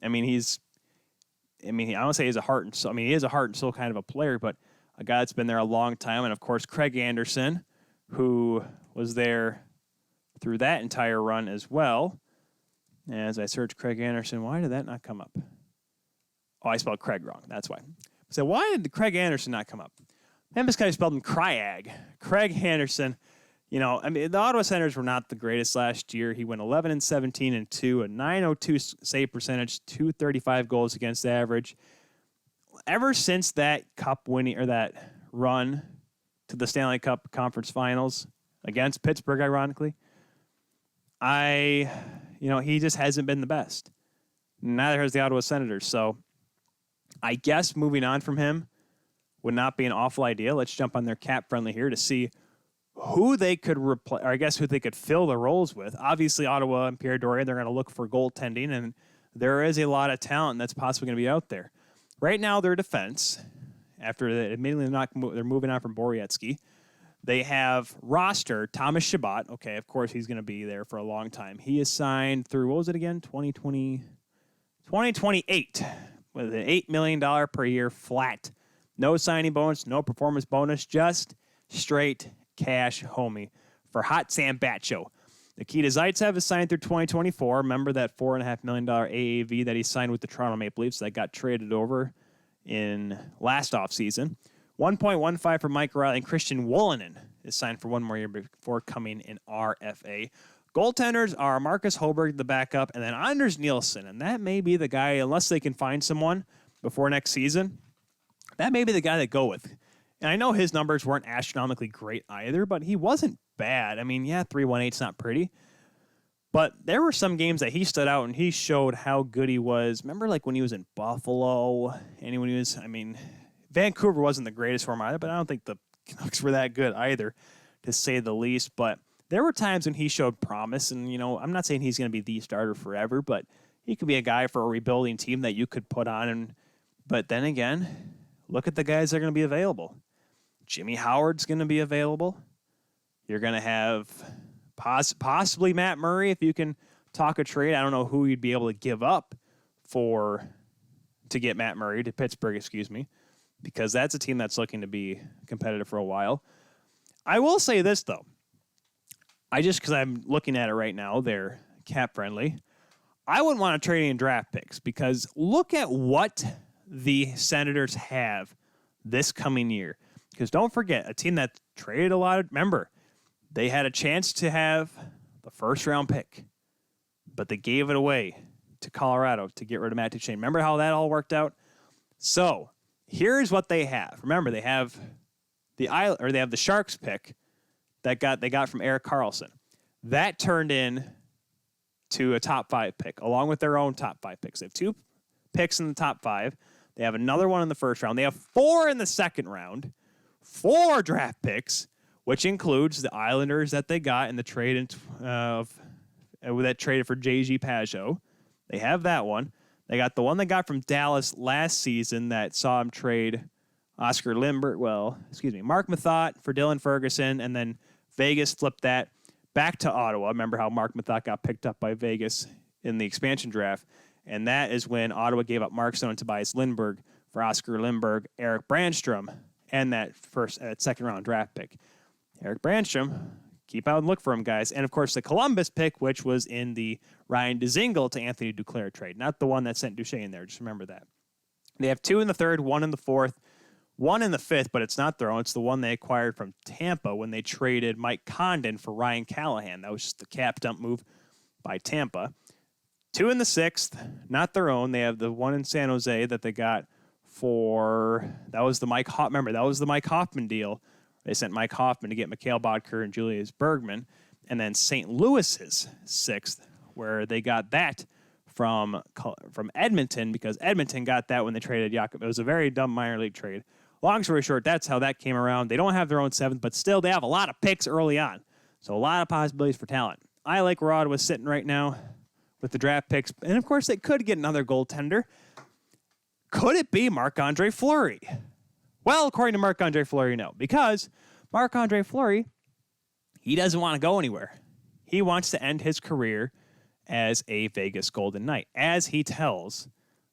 I don't say he's a heart and soul. He is a heart and soul kind of a player, but a guy that's been there a long time. And, of course, Craig Anderson, who was there through that entire run as well. As I search Craig Anderson, why did that not come up? Oh, I spelled Craig wrong. That's why. So why did Craig Anderson not come up? Memphis guy spelled him Cryag. Craig Anderson, the Ottawa Senators were not the greatest last year. He went 11-17-2, a .902 save percentage, .235 goals against average. Ever since that cup winning or that run to the Stanley Cup Conference Finals against Pittsburgh, ironically, he just hasn't been the best. Neither has the Ottawa Senators. So I guess moving on from him would not be an awful idea. Let's jump on their cap friendly here to see who they could replace, or I guess who they could fill the roles with. Obviously, Ottawa and Pierre Dorion, they're going to look for goaltending, and there is a lot of talent that's possibly going to be out there. Right now, their defense, after admittedly they're moving on from Borowiecki, they have roster Thomas Chabot. Okay, of course, he's going to be there for a long time. He is signed through, what was it again? 2028 with an $8 million per year flat. No signing bonus, no performance bonus, just straight cash homie for Hot Sam Batcho. Nikita Zaitsev is signed through 2024. Remember that $4.5 million AAV that he signed with the Toronto Maple Leafs that got traded over in last offseason. 1.15 for Mike Riley, and Christian Wolanin is signed for one more year before coming in RFA. Goaltenders are Marcus Hoberg, the backup, and then Anders Nielsen, and that may be the guy, unless they can find someone before next season, that may be the guy they go with. And I know his numbers weren't astronomically great either, but he wasn't bad. 3.18's not pretty. But there were some games that he stood out and he showed how good he was. Remember, when he was in Buffalo, and when he was, Vancouver wasn't the greatest for him either, but I don't think the Canucks were that good either, to say the least. But there were times when he showed promise, and, I'm not saying he's going to be the starter forever, but he could be a guy for a rebuilding team that you could put on. But then again, look at the guys that are going to be available. Jimmy Howard's going to be available. You're going to have possibly Matt Murray if you can talk a trade. I don't know who you'd be able to give up to get Matt Murray to Pittsburgh, because that's a team that's looking to be competitive for a while. I will say this, though. Because I'm looking at it right now, they're cap friendly. I wouldn't want to trade any draft picks, because look at what the Senators have this coming year. Because don't forget, a team that traded a lot remember, they had a chance to have the first round pick, but they gave it away to Colorado to get rid of Matt Duchene. Remember how that all worked out? So here's what they have. Remember, they have the Sharks pick they got from Erik Karlsson. That turned in to a top 5 pick, along with their own top 5 picks. They have 2 picks in the top 5. They have another one in the first round. They have 4 in the second round, 4 draft picks, which includes the Islanders that they got in the trade that traded for J.G. Pageau. They have that one. They got the one they got from Dallas last season that saw him trade Mark Methot for Dylan Ferguson, and then Vegas flipped that back to Ottawa. Remember how Mark Methot got picked up by Vegas in the expansion draft? And that is when Ottawa gave up Mark Stone and Tobias Lindberg for Oscar Lindberg, Eric Brandstrom, and that second-round draft pick. Eric Brandstrom, keep out and look for him, guys. And, of course, the Columbus pick, which was in the Ryan Dzingel to Anthony Duclair trade, not the one that sent Duchesne in there. Just remember that. They have 2 in the third, 1 in the fourth, 1 in the fifth, but it's not their own. It's the one they acquired from Tampa when they traded Mike Condon for Ryan Callahan. That was just the cap dump move by Tampa. 2 in the sixth, not their own. They have the one in San Jose that they got that was the Mike Hoffman deal. They sent Mike Hoffman to get Mikhail Bodker and Julius Bergman. And then St. Louis's sixth, where they got that from Edmonton, because Edmonton got that when they traded Jakob. It was a very dumb minor league trade. Long story short, that's how that came around. They don't have their own seventh, but still they have a lot of picks early on. So a lot of possibilities for talent. I like where Ottawa's sitting right now with the draft picks. And, of course, they could get another goaltender. Could it be Marc-Andre Fleury? Well, according to Marc-Andre Fleury, no. Because Marc-Andre Fleury, he doesn't want to go anywhere. He wants to end his career as a Vegas Golden Knight, as he tells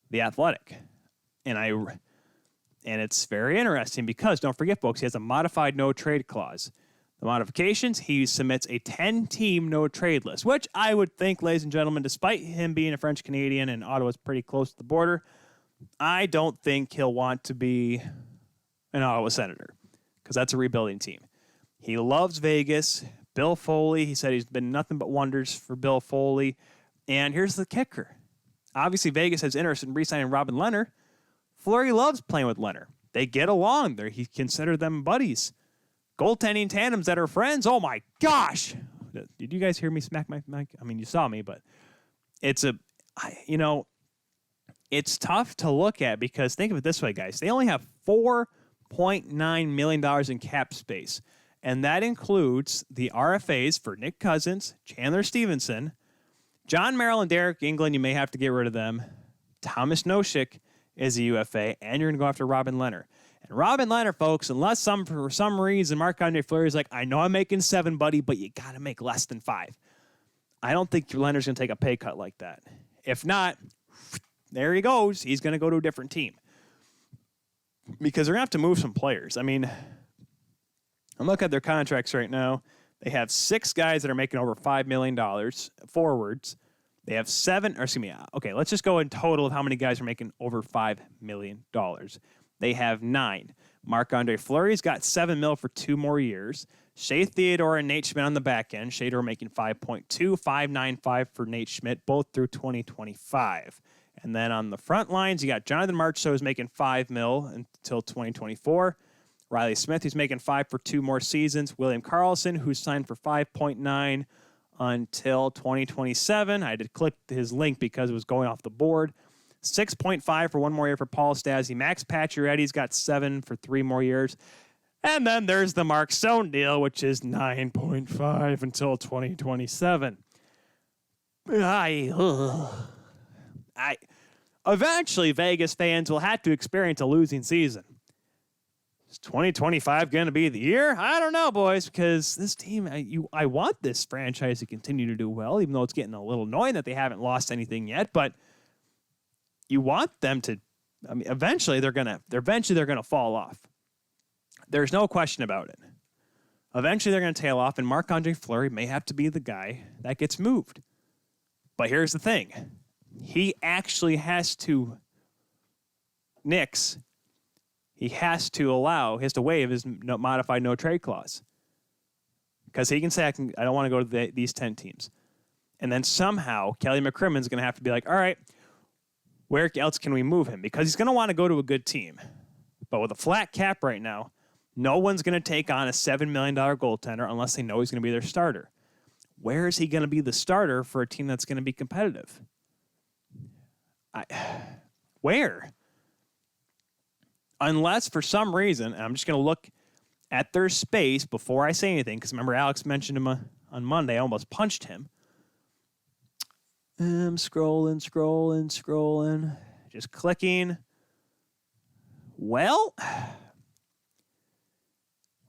The Athletic. And it's very interesting because, don't forget, folks, he has a modified no-trade clause. The modifications, he submits a 10-team no-trade list, which I would think, ladies and gentlemen, despite him being a French-Canadian and Ottawa's pretty close to the border, I don't think he'll want to be an Ottawa Senator because that's a rebuilding team. He loves Vegas. Bill Foley, he said he's been nothing but wonders for Bill Foley. And here's the kicker. Obviously, Vegas has interest in re-signing Robin Lehner. Fleury loves playing with Lehner. They get along. He considered them buddies. Goaltending tandems that are friends. Oh, my gosh. Did you guys hear me smack my mic? I mean, you saw me, but it's tough to look at because think of it this way, guys. They only have $4.9 million in cap space, and that includes the RFAs for Nick Cousins, Chandler Stevenson, John Merrill, and Derek England. You may have to get rid of them. Thomas Nosek is a UFA, and you're going to go after Robin Lehner. And Robin Lehner, folks, unless for some reason Marc-Andre Fleury is like, I know I'm making 7, buddy, but you got to make less than 5. I don't think Lehner's going to take a pay cut like that. If not, there he goes. He's going to go to a different team. Because they're going to have to move some players. I mean, I'm looking at their contracts right now. They have 6 guys that are making over $5 million, forwards. They have 7, let's just go in total of how many guys are making over $5 million. They have 9. Marc-Andre Fleury's got $7 million for 2 more years. Shea Theodore and Nate Schmidt on the back end. Shea Theodore making 5.2, 5.95 for Nate Schmidt, both through 2025. And then on the front lines, you got Jonathan Marchessault who's making $5 million until 2024. Riley Smith, who's making 5 for 2 more seasons. William Karlsson, who's signed for 5.9 until 2027. I had to click his link because it was going off the board. 6.5 for 1 more year for Paul Stastny. Max Pacioretty's got 7 for 3 more years. And then there's the Mark Stone deal, which is 9.5 until 2027. Eventually, Vegas fans will have to experience a losing season. Is 2025 going to be the year? I don't know, boys, because this team, I want this franchise to continue to do well, even though it's getting a little annoying that they haven't lost anything yet, but you want them to, eventually they're going to fall off. There's no question about it. Eventually they're going to tail off, and Marc-Andre Fleury may have to be the guy that gets moved. But here's the thing. He actually has to he has to waive his modified no-trade clause. Because he can say, I don't want to go to these 10 teams. And then somehow, Kelly McCrimmon's going to have to be like, all right, where else can we move him? Because he's going to want to go to a good team. But with a flat cap right now, no one's going to take on a $7 million goaltender unless they know he's going to be their starter. where is he going to be the starter for a team that's going to be competitive? Where? Unless for some reason, and I'm just going to look at their space before I say anything, because remember Alex mentioned him on Monday. I almost punched him. I'm scrolling, just clicking. Well,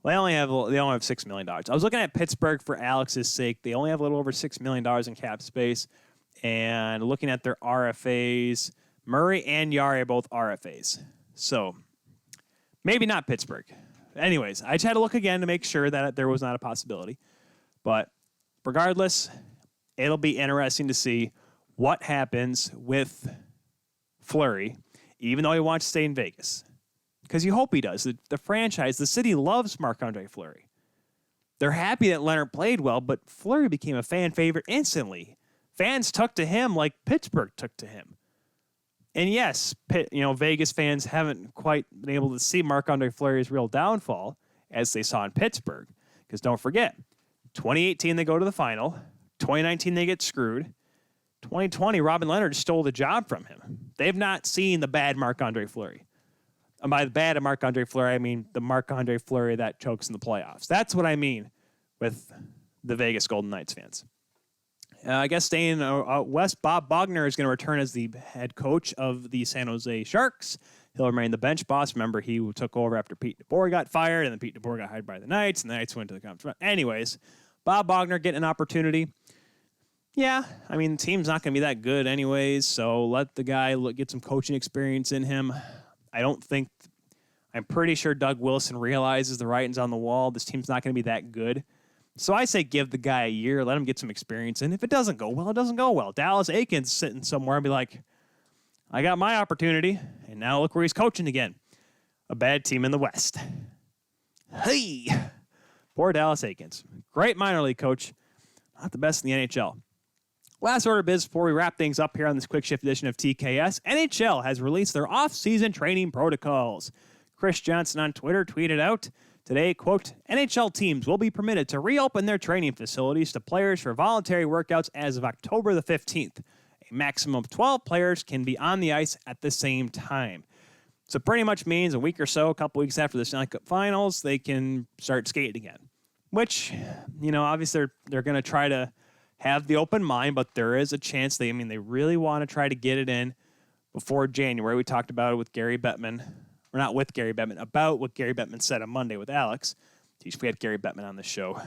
they only have $6 million. I was looking at Pittsburgh for Alex's sake. They only have a little over $6 million in cap space. And looking at their RFAs, Murray and Yari are both RFAs. So maybe not Pittsburgh. Anyways, I just had to look again to make sure that there was not a possibility. But regardless, it'll be interesting to see what happens with Fleury, even though he wants to stay in Vegas. Because you hope he does. The franchise, the city loves Marc-Andre Fleury. They're happy that Leonard played well, but Fleury became a fan favorite instantly. Fans took to him like Pittsburgh took to him. And yes, Vegas fans haven't quite been able to see Marc-Andre Fleury's real downfall as they saw in Pittsburgh. Because don't forget, 2018 they go to the final. 2019 they get screwed. 2020, Robin Leonard stole the job from him. They've not seen the bad Marc-Andre Fleury. And by the bad of Marc-Andre Fleury, I mean the Marc-Andre Fleury that chokes in the playoffs. That's what I mean with the Vegas Golden Knights fans. I guess staying west, Bob Bogner is going to return as the head coach of the San Jose Sharks. He'll remain the bench boss. Remember, he took over after Pete DeBoer got fired, and then Pete DeBoer got hired by the Knights, and the Knights went to the conference. Anyways, Bob Bogner getting an opportunity. Yeah, I mean, the team's not going to be that good anyways, so let the guy get some coaching experience in him. I'm pretty sure Doug Wilson realizes the writing's on the wall. This team's not going to be that good. So I say give the guy a year, let him get some experience in. If it doesn't go well, it doesn't go well. Dallas Aiken's sitting somewhere and be like, I got my opportunity, and now look where he's coaching again. A bad team in the West. Hey! Poor Dallas Aikens. Great minor league coach. Not the best in the NHL. Last order of business before we wrap things up here on this quick shift edition of TKS. NHL has released their off-season training protocols. Chris Johnson on Twitter tweeted out today, quote, NHL teams will be permitted to reopen their training facilities to players for voluntary workouts as of October the 15th. A maximum of 12 players can be on the ice at the same time. So pretty much means a week or so, a couple weeks after the Stanley Cup Finals, they can start skating again. Which, obviously they're going to try to have the open mind, but there is a chance they really want to try to get it in before January. We talked about it with Gary Bettman. Or not with Gary Bettman, about what Gary Bettman said on Monday with Alex. Geez, we had Gary Bettman on the show.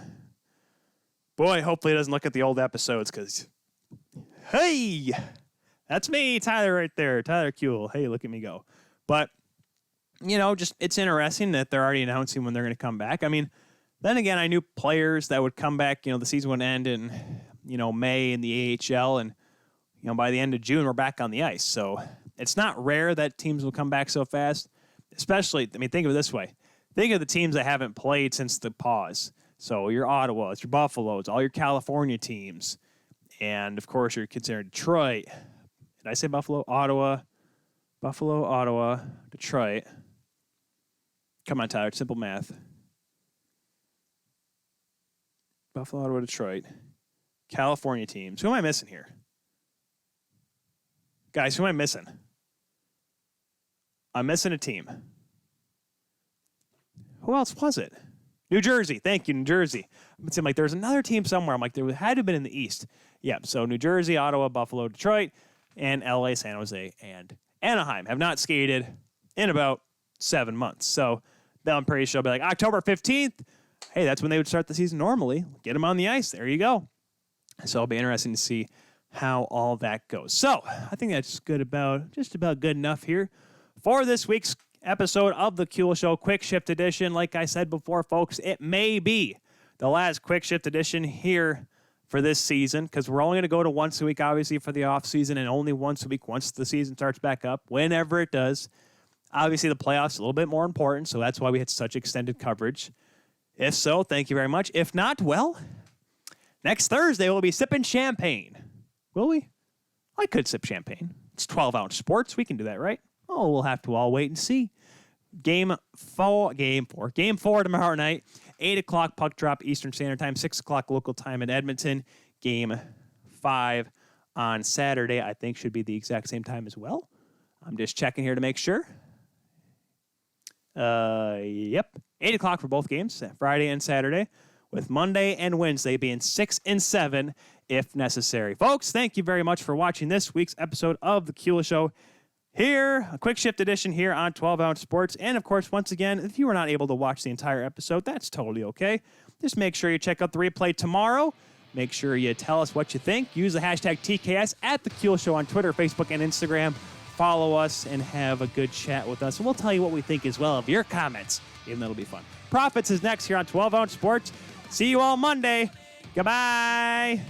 Boy, hopefully he doesn't look at the old episodes because, hey, that's me, Tyler right there, Tyler Kuehl. Hey, look at me go. But, just it's interesting that they're already announcing when they're going to come back. I mean, then again, I knew players that would come back, the season would end in, May in the AHL, and, by the end of June, we're back on the ice. So it's not rare that teams will come back so fast. Especially, think of it this way. Think of the teams that haven't played since the pause. So your Ottawas, your Buffaloes, all your California teams. And, of course, you're considering Detroit. Did I say Buffalo? Ottawa. Buffalo, Ottawa, Detroit. Come on, Tyler. Simple math. Buffalo, Ottawa, Detroit. California teams. Who am I missing here? Guys, who am I missing? I'm missing a team. Who else was it? New Jersey. Thank you, New Jersey. It seemed like there was another team somewhere. I'm like, there had to have been in the East. Yeah, so New Jersey, Ottawa, Buffalo, Detroit, and LA, San Jose, and Anaheim have not skated in about 7 months. So then I'm pretty sure I'll be like, October 15th, hey, that's when they would start the season normally. Get them on the ice. There you go. So it'll be interesting to see how all that goes. So I think that's just about good enough here for this week's episode of the Kuehl Show Quick Shift Edition. Like I said before, folks, it may be the last Quick Shift Edition here for this season because we're only going to go to once a week, obviously, for the off season, and only once a week once the season starts back up, whenever it does. Obviously, the playoffs are a little bit more important, so that's why we had such extended coverage. If so, thank you very much. If not, well, next Thursday we'll be sipping champagne. Will we? I could sip champagne. It's 12-ounce sports. We can do that, right? Oh, we'll have to all wait and see. Game 4 tomorrow night. 8 o'clock puck drop Eastern Standard Time, 6 o'clock local time in Edmonton. Game 5 on Saturday, I think, should be the exact same time as well. I'm just checking here to make sure. Yep. 8 o'clock for both games, Friday and Saturday, with Monday and Wednesday being 6 and 7 if necessary. Folks, thank you very much for watching this week's episode of The Kuehl Show. Here, a quick shift edition here on 12 Ounce Sports. And of course, once again, if you were not able to watch the entire episode, that's totally okay. Just make sure you check out the replay tomorrow. Make sure you tell us what you think. Use the hashtag TKS at The Kuehl Show on Twitter, Facebook, and Instagram. Follow us and have a good chat with us. And we'll tell you what we think as well of your comments, even though it'll be fun. Profits is next here on 12 Ounce Sports. See you all Monday. Goodbye.